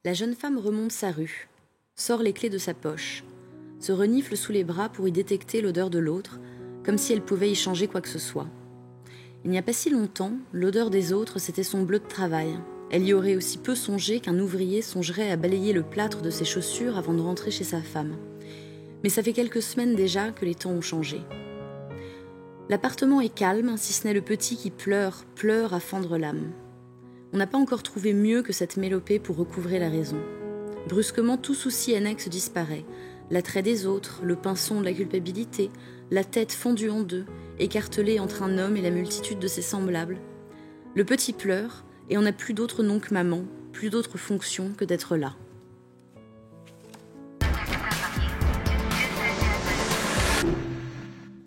La jeune femme remonte sa rue, sort les clés de sa poche, se renifle sous les bras pour y détecter l'odeur de l'autre, comme si elle pouvait y changer quoi que ce soit. Il n'y a pas si longtemps, l'odeur des autres, c'était son bleu de travail. Elle y aurait aussi peu songé qu'un ouvrier songerait à balayer le plâtre de ses chaussures avant de rentrer chez sa femme. Mais ça fait quelques semaines déjà que les temps ont changé. L'appartement est calme, si ce n'est le petit qui pleure à fendre l'âme. On n'a pas encore trouvé mieux que cette mélopée pour recouvrer la raison. Brusquement, tout souci annexe disparaît. L'attrait des autres, le pinçon de la culpabilité, la tête fendue en deux, écartelée entre un homme et la multitude de ses semblables. Le petit pleure, et on n'a plus d'autre nom que maman, plus d'autre fonction que d'être là.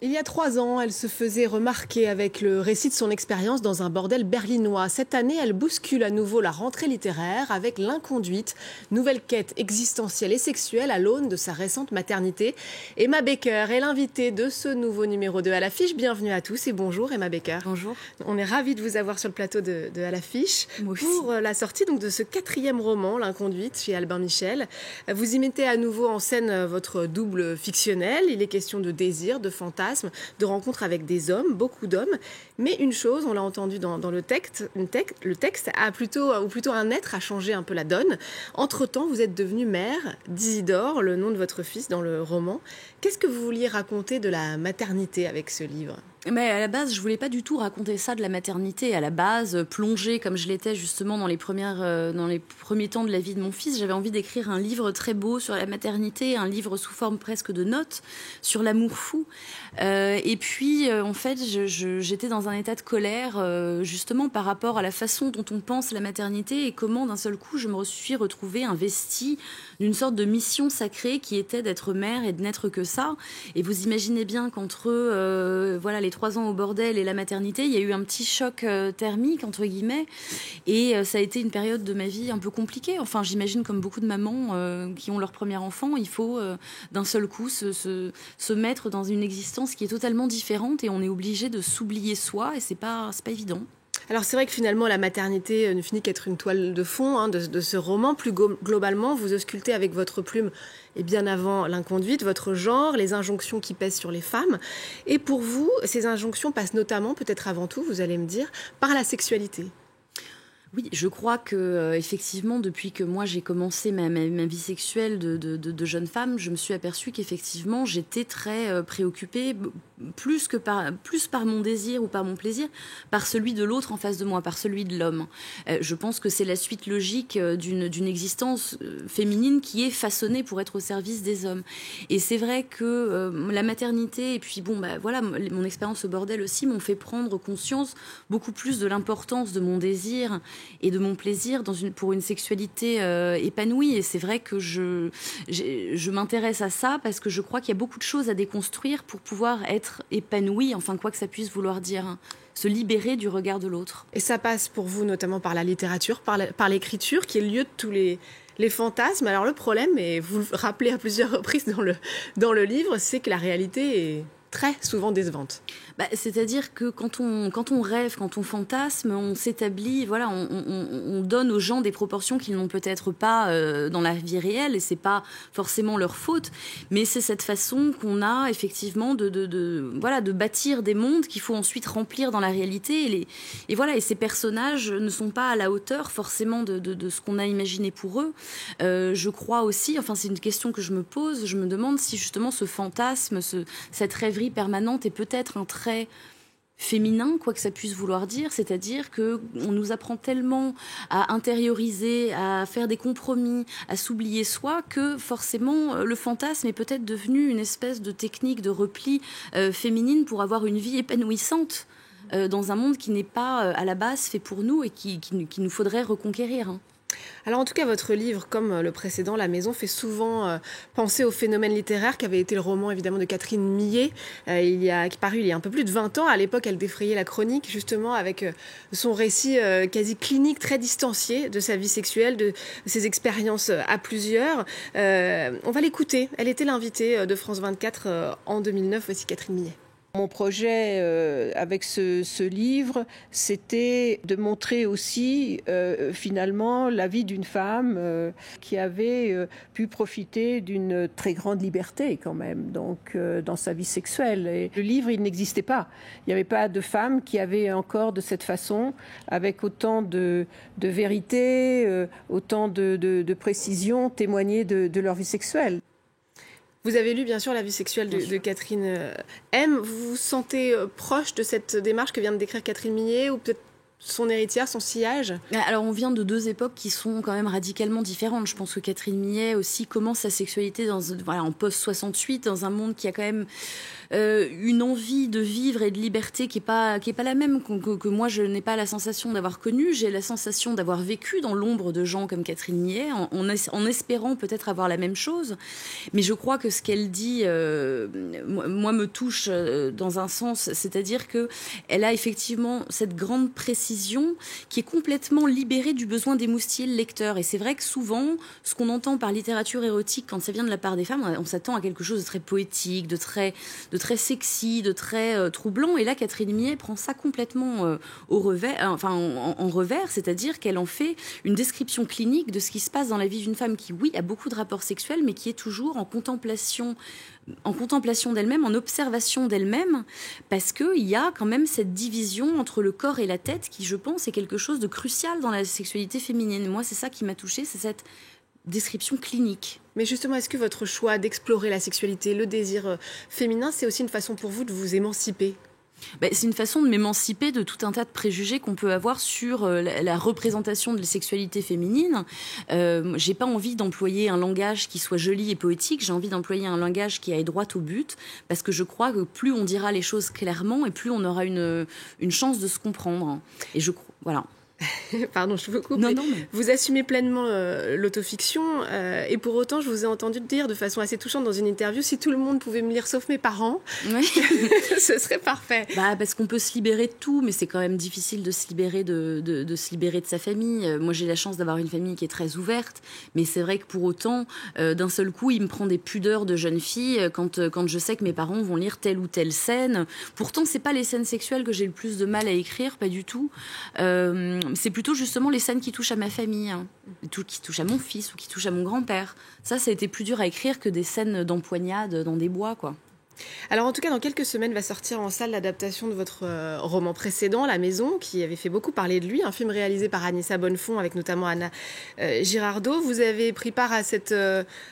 Il y a 3 ans, elle se faisait remarquer avec le récit de son expérience dans un bordel berlinois. Cette année, elle bouscule à nouveau la rentrée littéraire avec L'Inconduite, nouvelle quête existentielle et sexuelle à l'aune de sa récente maternité. Emma Becker est l'invitée de ce nouveau numéro de À l'affiche. Bienvenue à tous et bonjour Emma Becker. Bonjour. On est ravis de vous avoir sur le plateau de À l'affiche pour la sortie donc, de ce 4e roman, L'Inconduite, chez Albin Michel. Vous y mettez à nouveau en scène votre double fictionnel. Il est question de désir, de fantasme, de rencontres avec des hommes, beaucoup d'hommes. Mais une chose, on l'a entendu dans le texte, le texte a plutôt un être a changé un peu la donne. Entre-temps, vous êtes devenue mère d'Isidore, le nom de votre fils dans le roman. Qu'est-ce que vous vouliez raconter de la maternité avec ce livre ? Mais à la base, je voulais pas du tout raconter ça de la maternité. À la base, plonger comme je l'étais justement dans les premiers temps de la vie de mon fils, j'avais envie d'écrire un livre très beau sur la maternité, un livre sous forme presque de notes sur l'amour fou. Et puis, en fait, j'étais dans un état de colère justement par rapport à la façon dont on pense la maternité et comment d'un seul coup je me suis retrouvée investie d'une sorte de mission sacrée qui était d'être mère et de n'être que ça. Et vous imaginez bien qu'entre les 3 ans au bordel et la maternité, il y a eu un petit choc thermique, entre guillemets, et ça a été une période de ma vie un peu compliquée. Enfin, j'imagine comme beaucoup de mamans qui ont leur premier enfant, il faut d'un seul coup se mettre dans une existence qui est totalement différente et on est obligé de s'oublier soi et c'est pas évident. Alors c'est vrai que finalement la maternité ne finit qu'être une toile de fond de ce roman. Plus globalement, vous auscultez avec votre plume, et bien avant L'Inconduite, votre genre, les injonctions qui pèsent sur les femmes. Et pour vous, ces injonctions passent notamment, peut-être avant tout, vous allez me dire, par la sexualité. Oui, je crois que effectivement, depuis que moi j'ai commencé ma vie sexuelle de jeune femme, je me suis aperçue qu'effectivement j'étais très préoccupée, plus par mon désir ou par mon plaisir, par celui de l'autre en face de moi, par celui de l'homme. Je pense que c'est la suite logique d'une existence féminine qui est façonnée pour être au service des hommes. Et c'est vrai que la maternité et puis mon expérience au bordel aussi m'ont fait prendre conscience beaucoup plus de l'importance de mon désir et de mon plaisir pour une sexualité épanouie. Et c'est vrai que je m'intéresse à ça parce que je crois qu'il y a beaucoup de choses à déconstruire pour pouvoir être épanouie, enfin quoi que ça puisse vouloir dire, hein, se libérer du regard de l'autre. Et ça passe pour vous notamment par la littérature, par l'écriture, qui est le lieu de tous les fantasmes. Alors le problème, et vous le rappelez à plusieurs reprises dans le livre, c'est que la réalité est très souvent décevante. C'est-à-dire que quand on rêve, quand on fantasme, on s'établit, on donne aux gens des proportions qu'ils n'ont peut-être pas dans la vie réelle, et c'est pas forcément leur faute, mais c'est cette façon qu'on a effectivement de bâtir des mondes qu'il faut ensuite remplir dans la réalité, et ces personnages ne sont pas à la hauteur forcément de ce qu'on a imaginé pour eux. Je crois aussi, c'est une question que je me pose, je me demande si justement ce fantasme, cette rêverie permanente est peut-être un trait féminin, quoi que ça puisse vouloir dire, c'est-à-dire qu'on nous apprend tellement à intérioriser, à faire des compromis, à s'oublier soi, que forcément le fantasme est peut-être devenu une espèce de technique de repli féminine pour avoir une vie épanouissante dans un monde qui n'est pas à la base fait pour nous et qui nous faudrait reconquérir. Alors en tout cas, votre livre, comme le précédent, La Maison, fait souvent penser au phénomène littéraire qu'avait été le roman évidemment de Catherine Millet, qui paru il y a un peu plus de 20 ans. À l'époque, elle défrayait la chronique justement avec son récit quasi clinique, très distancié de sa vie sexuelle, de ses expériences à plusieurs. On va l'écouter. Elle était l'invitée de France 24 en 2009, voici Catherine Millet. Mon projet avec ce livre, c'était de montrer aussi finalement la vie d'une femme qui avait pu profiter d'une très grande liberté quand même, donc dans sa vie sexuelle. Et le livre, il n'existait pas. Il n'y avait pas de femme qui avait encore de cette façon, avec autant de vérité, autant de précision, témoigné de leur vie sexuelle. Vous avez lu bien sûr La vie sexuelle de Catherine M. Vous vous sentez proche de cette démarche que vient de décrire Catherine Millet, ou peut-être son héritière, son sillage? Alors on vient de deux époques qui sont quand même radicalement différentes. Je pense que Catherine Millet aussi commence sa sexualité en post-68, dans un monde qui a quand même une envie de vivre et de liberté qui est pas la même que moi. Je n'ai pas la sensation d'avoir connue. J'ai la sensation d'avoir vécu dans l'ombre de gens comme Catherine Millet, en espérant peut-être avoir la même chose. Mais je crois que ce qu'elle dit, moi, me touche dans un sens, c'est-à-dire que elle a effectivement cette grande précision qui est complètement libérée du besoin d'émoustiller le lecteur. Et c'est vrai que souvent, ce qu'on entend par littérature érotique, quand ça vient de la part des femmes, on s'attend à quelque chose de très poétique, de très sexy, de très troublant. Et là, Catherine Millet prend ça complètement en revers, c'est-à-dire qu'elle en fait une description clinique de ce qui se passe dans la vie d'une femme qui, oui, a beaucoup de rapports sexuels, mais qui est toujours en contemplation d'elle-même, en observation d'elle-même, parce qu'il y a quand même cette division entre le corps et la tête qui, je pense, est quelque chose de crucial dans la sexualité féminine. Moi, c'est ça qui m'a touchée, c'est cette description clinique. Mais justement, est-ce que votre choix d'explorer la sexualité, le désir féminin, c'est aussi une façon pour vous de vous émanciper ? C'est une façon de m'émanciper de tout un tas de préjugés qu'on peut avoir sur la représentation de la sexualité féminine. J'ai pas envie d'employer un langage qui soit joli et poétique, j'ai envie d'employer un langage qui aille droit au but, parce que je crois que plus on dira les choses clairement et plus on aura une chance de se comprendre. Et je crois, voilà. Pardon, je vous coupe. Non, mais... Vous assumez pleinement l'autofiction et pour autant, je vous ai entendu dire de façon assez touchante dans une interview, si tout le monde pouvait me lire sauf mes parents, oui. Ce serait parfait. Parce qu'on peut se libérer de tout, mais c'est quand même difficile de se libérer de se libérer de sa famille. Moi, j'ai la chance d'avoir une famille qui est très ouverte, mais c'est vrai que pour autant, d'un seul coup, il me prend des pudeurs de jeune fille quand je sais que mes parents vont lire telle ou telle scène. Pourtant, c'est pas les scènes sexuelles que j'ai le plus de mal à écrire, pas du tout. C'est plutôt justement les scènes qui touchent à ma famille, qui touchent à mon fils ou qui touchent à mon grand-père. Ça a été plus dur à écrire que des scènes d'empoignade dans des bois, quoi. Alors en tout cas, dans quelques semaines va sortir en salle l'adaptation de votre roman précédent, La Maison, qui avait fait beaucoup parler de lui, un film réalisé par Anissa Bonnefond avec notamment Anna Girardot. Vous avez pris part à cette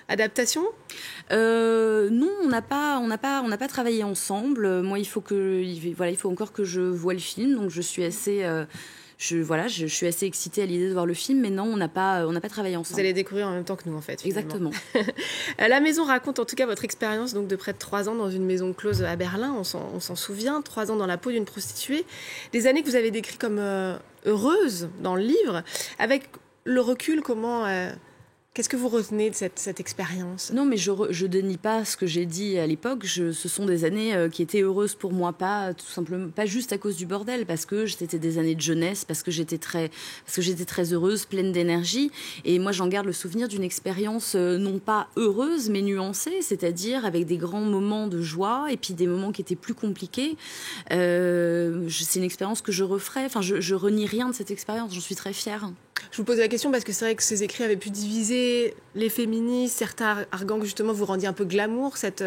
adaptation ? Non, on n'a pas travaillé ensemble. Moi, il faut encore que je voie le film, donc je suis assez... Je suis assez excitée à l'idée de voir le film, mais non, on n'a pas travaillé ensemble. Vous allez découvrir en même temps que nous, en fait. Finalement. Exactement. La Maison raconte en tout cas votre expérience donc de près de 3 ans dans une maison close à Berlin, on s'en souvient, 3 ans dans la peau d'une prostituée. Des années que vous avez décrites comme heureuses dans le livre. Avec le recul, qu'est-ce que vous retenez de cette expérience ? Non, mais je dénie pas ce que j'ai dit à l'époque. Ce sont des années qui étaient heureuses pour moi, pas tout simplement, pas juste à cause du bordel, parce que c'était des années de jeunesse, parce que j'étais très heureuse, pleine d'énergie. Et moi, j'en garde le souvenir d'une expérience non pas heureuse, mais nuancée, c'est-à-dire avec des grands moments de joie et puis des moments qui étaient plus compliqués. C'est une expérience que je referais. Enfin, je renie rien de cette expérience. J'en suis très fière. Je vous pose la question parce que c'est vrai que ces écrits avaient pu diviser les féministes, certains arguant que justement vous rendiez un peu glamour cette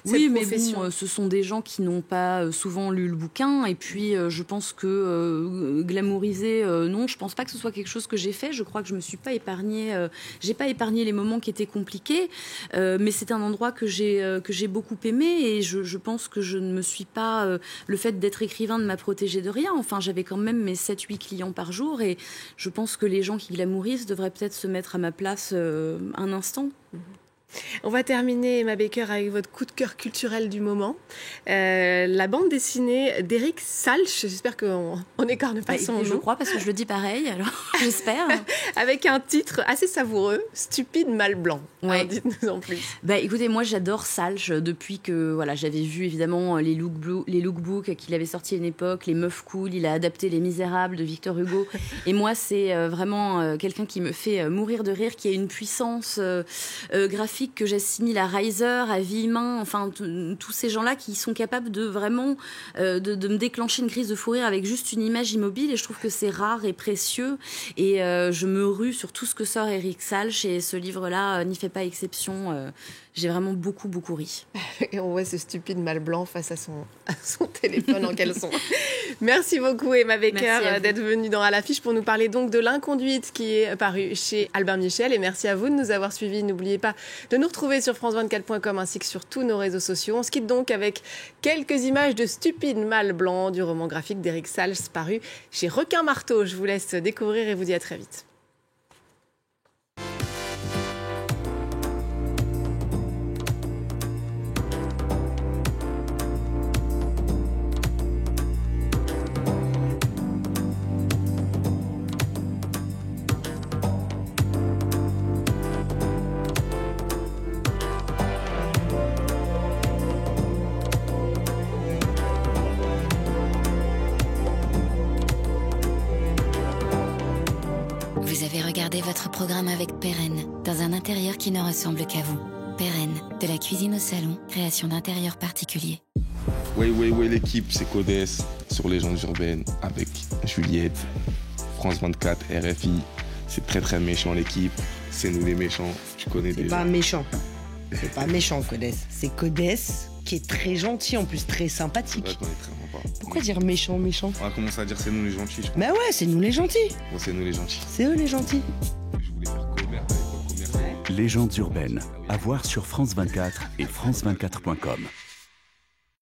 oui, profession. Mais bon, ce sont des gens qui n'ont pas souvent lu le bouquin et puis je pense que glamouriser, non, je pense pas que ce soit quelque chose que j'ai fait. Je crois que je me suis pas épargnée, j'ai pas épargné les moments qui étaient compliqués, mais c'est un endroit que j'ai beaucoup aimé et je pense que je ne me suis pas, le fait d'être écrivain ne m'a protégée de rien. Enfin, j'avais quand même mes 7-8 clients par jour et je pense que les gens qui glamourisent devraient peut-être se mettre à ma place un instant. On va terminer, Emma Baker, avec votre coup de cœur culturel du moment. La bande dessinée d'Éric Salch, j'espère qu'on n'écorne pas son nom. Je crois, parce que je le dis pareil, alors j'espère. Avec un titre assez savoureux, Stupide Mâle Blanc. Ouais. Alors, dites-nous en plus. Écoutez, moi j'adore Salch depuis que j'avais vu évidemment les lookbooks qu'il avait sortis à une époque, les Meufs Cool, il a adapté Les Misérables de Victor Hugo. Et moi, c'est vraiment quelqu'un qui me fait mourir de rire, qui a une puissance graphique flics que j'assimile à Reiser, à Villemin, enfin tous ces gens-là qui sont capables de vraiment de me déclencher une crise de fou rire avec juste une image immobile, et je trouve que c'est rare et précieux, et je me rue sur tout ce que sort Eric Salch, et ce livre-là n'y fait pas exception. J'ai vraiment beaucoup ri. Et on voit ce stupide mâle blanc face à son téléphone en caleçon. Merci beaucoup Emma Becker d'être venue dans À l'affiche pour nous parler donc de L'Inconduite qui est paru chez Albin Michel, et merci à vous de nous avoir suivis. N'oubliez pas de nous retrouver sur france24.com ainsi que sur tous nos réseaux sociaux. On se quitte donc avec quelques images de stupides mâles blancs du roman graphique d'Eric Salch paru chez Requin Marteau. Je vous laisse découvrir et vous dis à très vite. Vous avez regardé votre programme avec Perrenne, dans un intérieur qui ne ressemble qu'à vous. Perrenne, de la cuisine au salon, création d'intérieurs particuliers. Ouais, l'équipe, c'est Codes sur Légendes urbaines avec Juliette, France 24, RFI. C'est très méchant l'équipe, c'est nous les méchants, tu connais déjà. C'est pas méchant Codes, c'est Codes qui est très gentil, en plus très sympathique. Ouais, qu'on est très sympa. Pourquoi dire méchant? On va commencer à dire c'est nous les gentils, je crois. Bah ouais, c'est nous les gentils. Bon, c'est nous les gentils. C'est eux les gentils. Je voulais faire commerce. Légendes urbaines, à voir sur France 24 et france24.com.